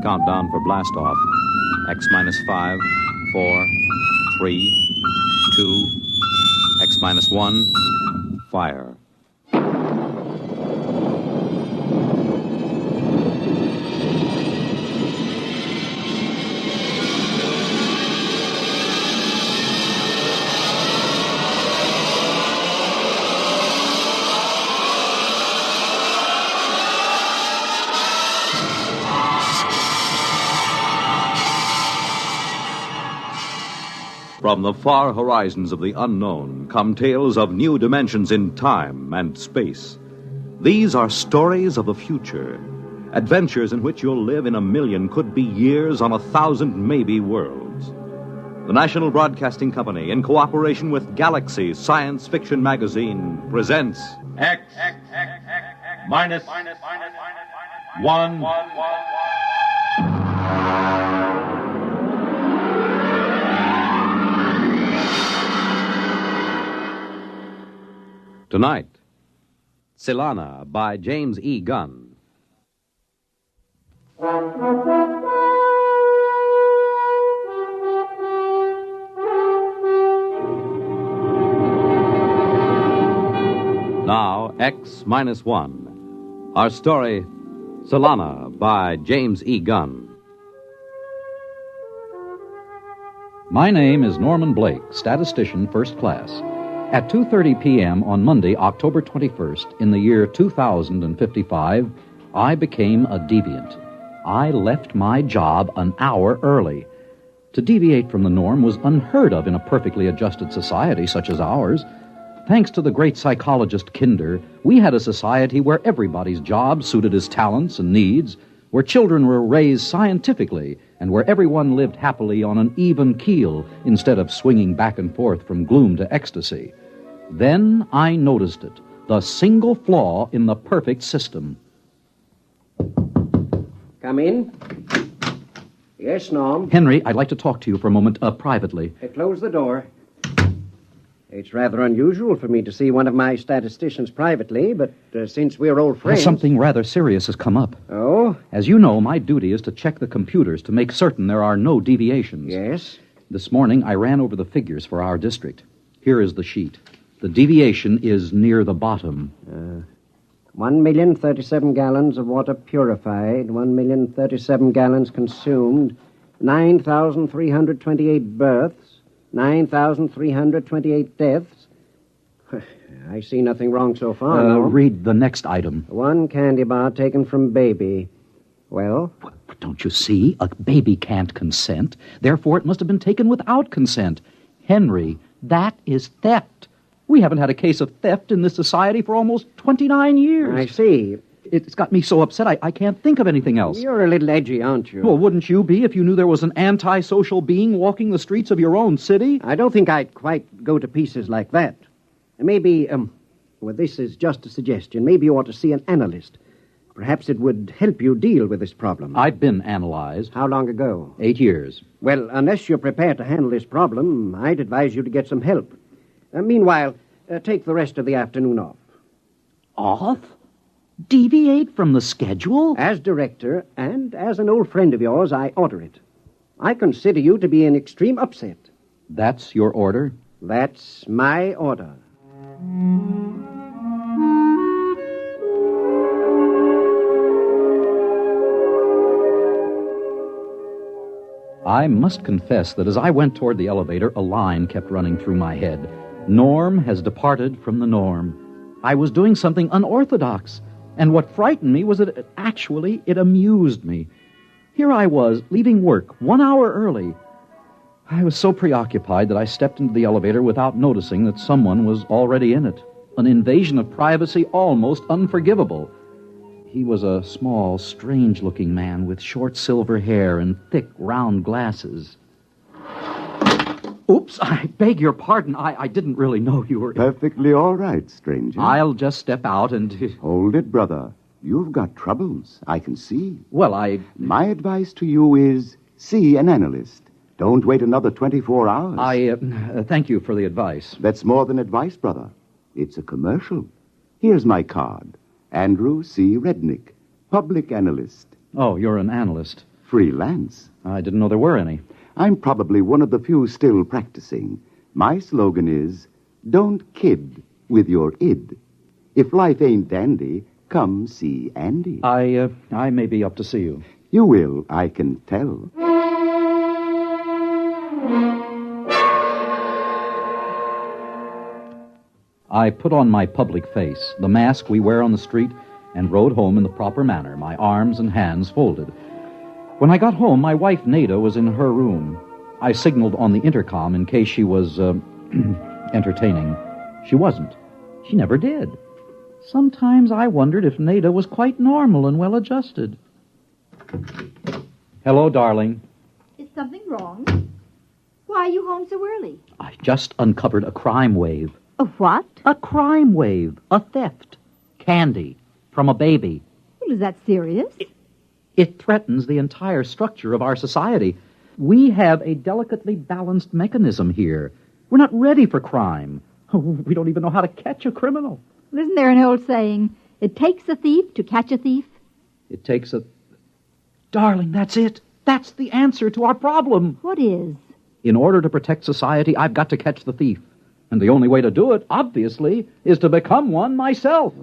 Countdown for blast off. X minus 5, 4, 3, 2, X minus 1, fire. From the far horizons of the unknown come tales of new dimensions in time and space. These are stories of the future, adventures in which you'll live in a million, could be years, on 1,000 maybe worlds. The National Broadcasting Company, in cooperation with Galaxy Science Fiction Magazine, presents X minus 1. Tonight, Tsylana by James E. Gunn. Now, X minus 1. Our story, Tsylana by James E. Gunn. My name is Norman Blake, statistician, first class. At 2:30 p.m. on Monday, October 21st, in the year 2055, I became a deviant. I left my job an hour early. To deviate from the norm was unheard of in a perfectly adjusted society such as ours. Thanks to the great psychologist Kinder, we had a society where everybody's job suited his talents and needs, where children were raised scientifically, and where everyone lived happily on an even keel instead of swinging back and forth from gloom to ecstasy. Then I noticed it, the single flaw in the perfect system. Come in. Yes, Norm. Henry, I'd like to talk to you for a moment, privately. Close the door. It's rather unusual for me to see one of my statisticians privately, but since we're old friends... Something rather serious has come up. Oh? As you know, my duty is to check the computers to make certain there are no deviations. Yes? This morning, I ran over the figures for our district. Here is the sheet. The deviation is near the bottom. 1,037 gallons of water purified, 1,037 gallons consumed, 9,328 births, 9,328 deaths. I see nothing wrong so far, no. Read the next item. 1 candy bar taken from baby. Well? But don't you see? A baby can't consent. Therefore, it must have been taken without consent. Henry, that is theft. We haven't had a case of theft in this society for almost 29 years. I see. It's got me so upset I can't think of anything else. You're a little edgy, aren't you? Well, wouldn't you be if you knew there was an antisocial being walking the streets of your own city? I don't think I'd quite go to pieces like that. Maybe, well, this is just a suggestion. Maybe you ought to see an analyst. Perhaps it would help you deal with this problem. I've been analyzed. How long ago? 8 years. Well, unless you're prepared to handle this problem, I'd advise you to get some help. Meanwhile, take the rest of the afternoon off. Off? Deviate from the schedule? As director, and as an old friend of yours, I order it. I consider you to be in extreme upset. That's your order? That's my order. I must confess that as I went toward the elevator, a line kept running through my head. Norm has departed from the norm. I was doing something unorthodox, and what frightened me was that it amused me. Here I was, leaving work 1 hour early. I was so preoccupied that I stepped into the elevator without noticing that someone was already in it. An invasion of privacy almost unforgivable. He was a small, strange-looking man with short silver hair and thick, round glasses. Oops, I beg your pardon. I didn't really know you were... Perfectly all right, stranger. I'll just step out and... Hold it, brother. You've got troubles, I can see. Well, My advice to you is see an analyst. Don't wait another 24 hours. Thank you for the advice. That's more than advice, brother. It's a commercial. Here's my card. Andrew C. Rednick, public analyst. Oh, you're an analyst. Freelance. I didn't know there were any. I'm probably one of the few still practicing. My slogan is, don't kid with your id. If life ain't dandy, come see Andy. I may be up to see you. You will, I can tell. I put on my public face, the mask we wear on the street, and rode home in the proper manner, my arms and hands folded. When I got home, my wife Nada was in her room. I signaled on the intercom in case she was, entertaining. She wasn't. She never did. Sometimes I wondered if Nada was quite normal and well-adjusted. Hello, darling. Is something wrong? Why are you home so early? I just uncovered a crime wave. A what? A crime wave. A theft. Candy. From a baby. Well, is that serious? It threatens the entire structure of our society. We have a delicately balanced mechanism here. We're not ready for crime. We don't even know how to catch a criminal. Isn't there an old saying, it takes a thief to catch a thief? It takes a... Darling, that's it. That's the answer to our problem. What is? In order to protect society, I've got to catch the thief. And the only way to do it, obviously, is to become one myself.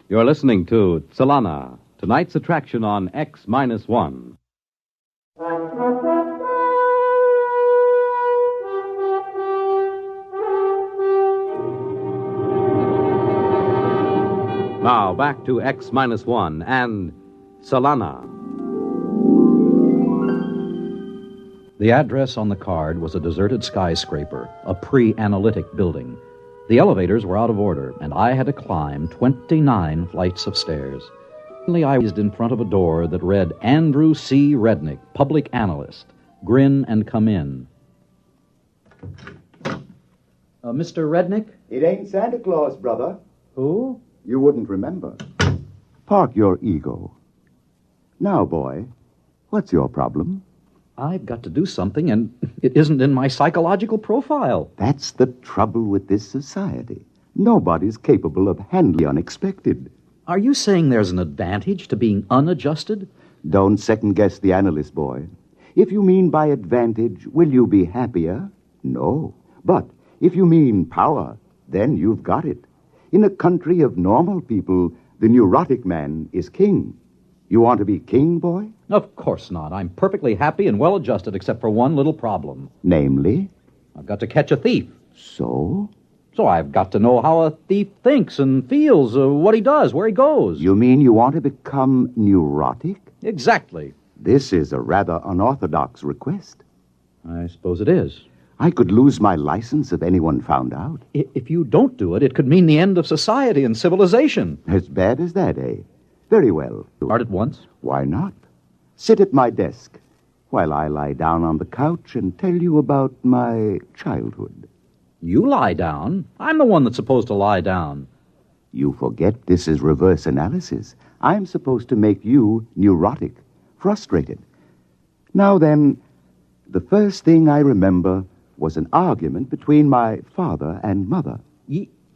You're listening to Tsylana, tonight's attraction on X-1. Now, back to X-1 and Tsylana. The address on the card was a deserted skyscraper, a pre-analytic building. The elevators were out of order, and I had to climb 29 flights of stairs. Finally, I was in front of a door that read, Andrew C. Rednick, Public Analyst. Grin and come in. Mr. Rednick? It ain't Santa Claus, brother. Who? You wouldn't remember. Park your ego. Now, boy, what's your problem? I've got to do something, and it isn't in my psychological profile. That's the trouble with this society. Nobody's capable of handling the unexpected. Are you saying there's an advantage to being unadjusted? Don't second-guess the analyst, boy. If you mean by advantage, will you be happier? No. But if you mean power, then you've got it. In a country of normal people, the neurotic man is king. You want to be king, boy? Of course not. I'm perfectly happy and well-adjusted, except for one little problem. Namely? I've got to catch a thief. So? So I've got to know how a thief thinks and feels, what he does, where he goes. You mean you want to become neurotic? Exactly. This is a rather unorthodox request. I suppose it is. I could lose my license if anyone found out. If you don't do it, it could mean the end of society and civilization. As bad as that, eh? Very well. Start at once? Why not? Sit at my desk while I lie down on the couch and tell you about my childhood. You lie down. I'm the one that's supposed to lie down. You forget this is reverse analysis. I'm supposed to make you neurotic, frustrated. Now then, the first thing I remember was an argument between my father and mother.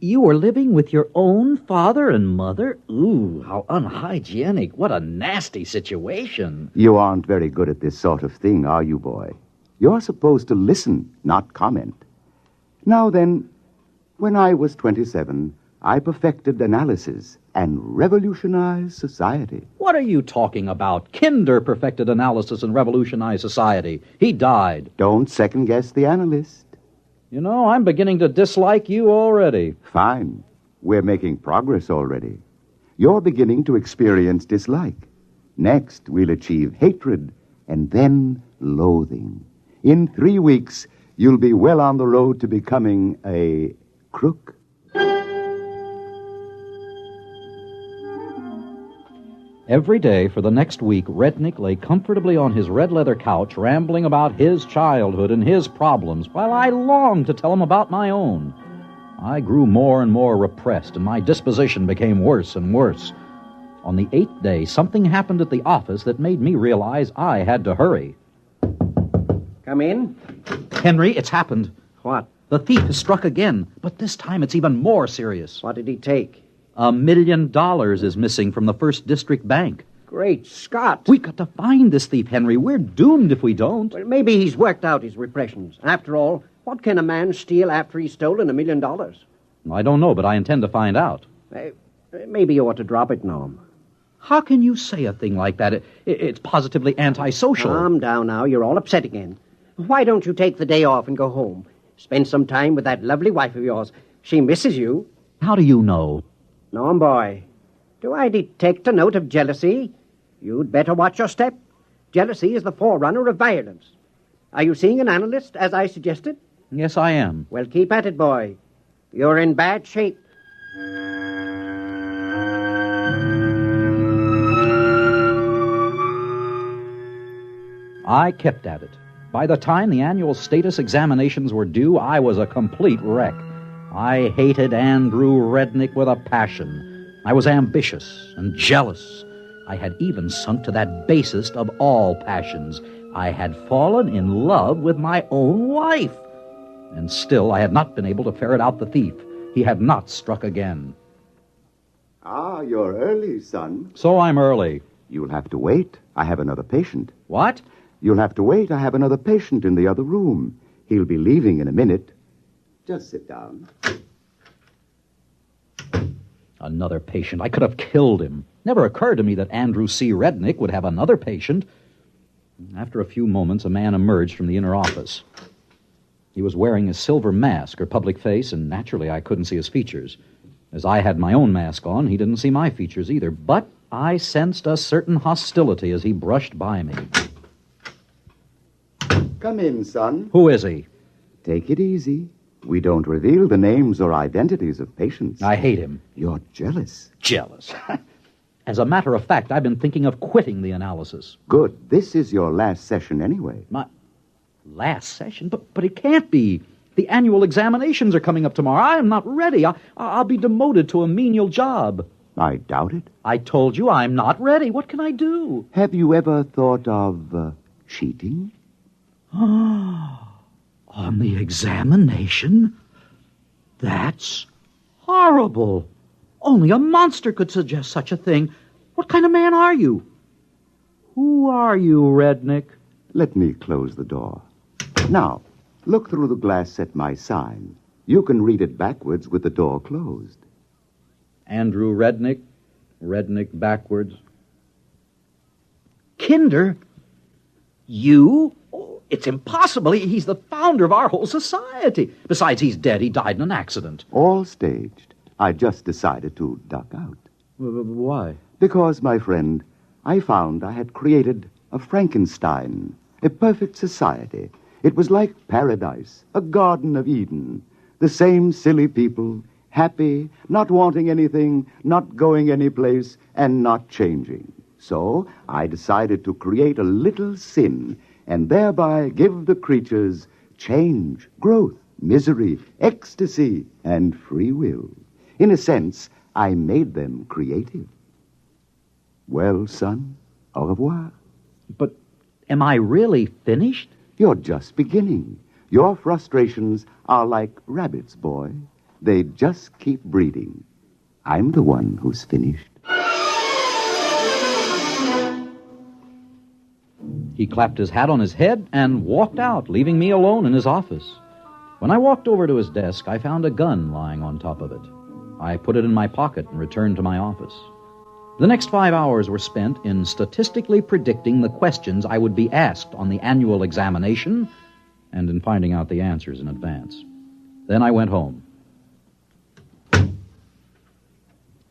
You were living with your own father and mother? Ooh, how unhygienic. What a nasty situation. You aren't very good at this sort of thing, are you, boy? You're supposed to listen, not comment. Now then, when I was 27, I perfected analysis and revolutionized society. What are you talking about? Kinder perfected analysis and revolutionized society. He died. Don't second-guess the analyst. You know, I'm beginning to dislike you already. Fine. We're making progress already. You're beginning to experience dislike. Next, we'll achieve hatred, and then loathing. In 3 weeks, you'll be well on the road to becoming a crook. Every day for the next week, Rednick lay comfortably on his red leather couch, rambling about his childhood and his problems, while I longed to tell him about my own. I grew more and more repressed, and my disposition became worse and worse. On the 8th day, something happened at the office that made me realize I had to hurry. Come in. Henry, it's happened. What? The thief has struck again, but this time it's even more serious. What did he take? $1 million is missing from the First District Bank. Great Scott. We've got to find this thief, Henry. We're doomed if we don't. Well, maybe he's worked out his repressions. After all, what can a man steal after he's stolen $1 million? I don't know, but I intend to find out. Maybe you ought to drop it, Norm. How can you say a thing like that? It's positively antisocial. Calm down now. You're all upset again. Why don't you take the day off and go home? Spend some time with that lovely wife of yours. She misses you. How do you know? Norm, boy, do I detect a note of jealousy? You'd better watch your step. Jealousy is the forerunner of violence. Are you seeing an analyst, as I suggested? Yes, I am. Well, keep at it, boy. You're in bad shape. I kept at it. By the time the annual status examinations were due, I was a complete wreck. I hated Andrew Rednick with a passion. I was ambitious and jealous. I had even sunk to that basest of all passions. I had fallen in love with my own wife. And still I had not been able to ferret out the thief. He had not struck again. Ah, you're early, son. So I'm early. You'll have to wait. I have another patient. What? You'll have to wait. I have another patient in the other room. He'll be leaving in a minute. Just sit down. Another patient. I could have killed him. Never occurred to me that Andrew C. Rednick would have another patient. After a few moments, a man emerged from the inner office. He was wearing a silver mask or public face, and naturally I couldn't see his features. As I had my own mask on, he didn't see my features either, but I sensed a certain hostility as he brushed by me. Come in, son. Who is he? Take it easy. We don't reveal the names or identities of patients. I hate him. You're jealous. Jealous. As a matter of fact, I've been thinking of quitting the analysis. Good. This is your last session anyway. My last session? But it can't be. The annual examinations are coming up tomorrow. I am not ready. I'll be demoted to a menial job. I doubt it. I told you I'm not ready. What can I do? Have you ever thought of cheating? On the examination? That's horrible. Only a monster could suggest such a thing. What kind of man are you? Who are you, Rednick? Let me close the door. Now, look through the glass at my sign. You can read it backwards with the door closed. Andrew Rednick. Rednick backwards. Kinder? You? Oh, it's impossible. He's the founder of our whole society. Besides, he's dead. He died in an accident. All staged. I just decided to duck out. Why? Because, my friend, I found I had created a Frankenstein, a perfect society. It was like paradise, a Garden of Eden. The same silly people, happy, not wanting anything, not going anyplace, and not changing. So I decided to create a little sin and thereby give the creatures change, growth, misery, ecstasy, and free will. In a sense, I made them creative. Well, son, au revoir. But am I really finished? You're just beginning. Your frustrations are like rabbits, boy. They just keep breeding. I'm the one who's finished. He clapped his hat on his head and walked out, leaving me alone in his office. When I walked over to his desk, I found a gun lying on top of it. I put it in my pocket and returned to my office. The next 5 hours were spent in statistically predicting the questions I would be asked on the annual examination and in finding out the answers in advance. Then I went home.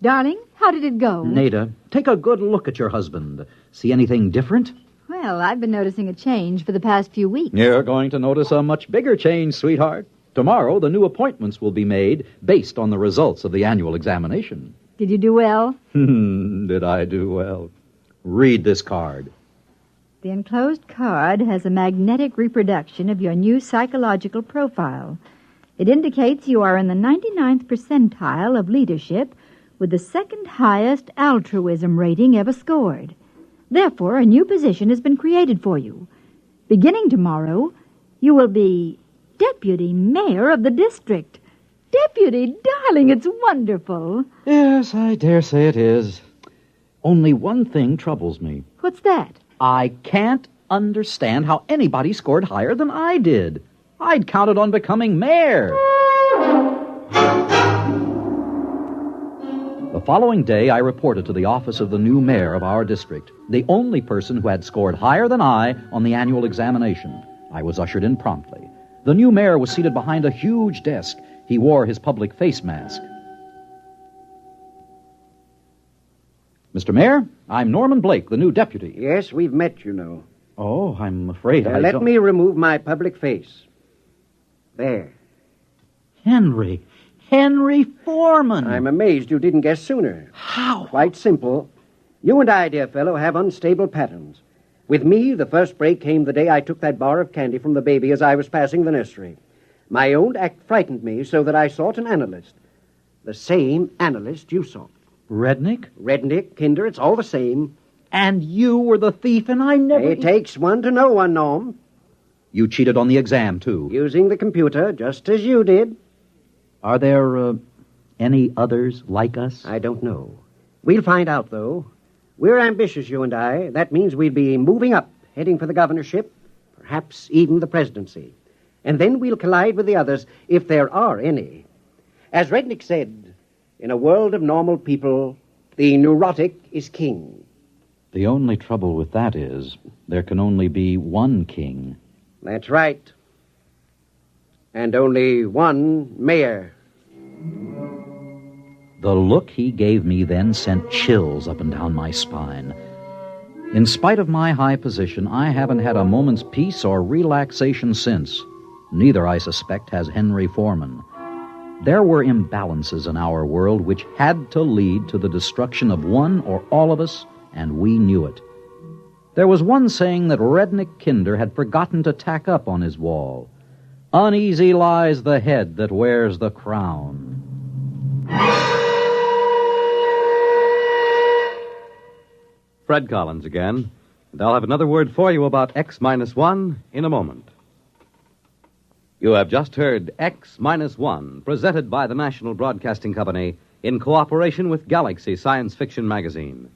Darling, how did it go? Nada, take a good look at your husband. See anything different? Well, I've been noticing a change for the past few weeks. You're going to notice a much bigger change, sweetheart. Tomorrow, the new appointments will be made based on the results of the annual examination. Did you do well? Did I do well? Read this card. The enclosed card has a magnetic reproduction of your new psychological profile. It indicates you are in the 99th percentile of leadership with the second highest altruism rating ever scored. Therefore, a new position has been created for you. Beginning tomorrow, you will be deputy mayor of the district. Deputy, darling, it's wonderful. Yes, I dare say it is. Only one thing troubles me. What's that? I can't understand how anybody scored higher than I did. I'd counted on becoming mayor. The following day, I reported to the office of the new mayor of our district, the only person who had scored higher than I on the annual examination. I was ushered in promptly. The new mayor was seated behind a huge desk. He wore his public face mask. Mr. Mayor, I'm Norman Blake, the new deputy. Yes, we've met, you know. Oh, I'm afraid I Let don't... me remove my public face. There. Henry Foreman. I'm amazed you didn't guess sooner. How? Quite simple. You and I, dear fellow, have unstable patterns. With me, the first break came the day I took that bar of candy from the baby as I was passing the nursery. My own act frightened me so that I sought an analyst. The same analyst you sought. Rednick? Kinder, it's all the same. And you were the thief, and I never... It takes one to know one, Norm. You cheated on the exam, too. Using the computer, just as you did. Are there, any others like us? I don't know. We'll find out, though. We're ambitious, you and I. That means we'll be moving up, heading for the governorship, perhaps even the presidency. And then we'll collide with the others, if there are any. As Rednick said, in a world of normal people, the neurotic is king. The only trouble with that is there can only be one king. That's right. And only one mayor. The look he gave me then sent chills up and down my spine. In spite of my high position, I haven't had a moment's peace or relaxation since. Neither, I suspect, has Henry Foreman. There were imbalances in our world which had to lead to the destruction of one or all of us, and we knew it. There was one saying that Rednick Kinder had forgotten to tack up on his wall. Uneasy lies the head that wears the crown. Fred Collins again, and I'll have another word for you about X-1 in a moment. You have just heard X-1, presented by the National Broadcasting Company in cooperation with Galaxy Science Fiction Magazine.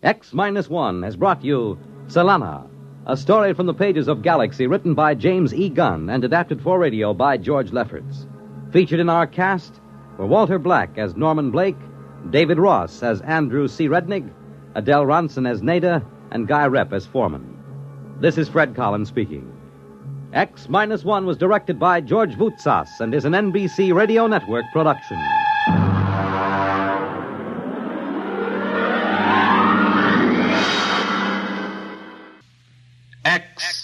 X-1 has brought you Tsylana, a story from the pages of Galaxy written by James E. Gunn and adapted for radio by George Lefferts. Featured in our cast were Walter Black as Norman Blake, David Ross as Andrew C. Rednick, Adele Ronson as Nada, and Guy Rep as Foreman. This is Fred Collins speaking. X-1 was directed by George Voutsas and is an NBC Radio Network production. X-1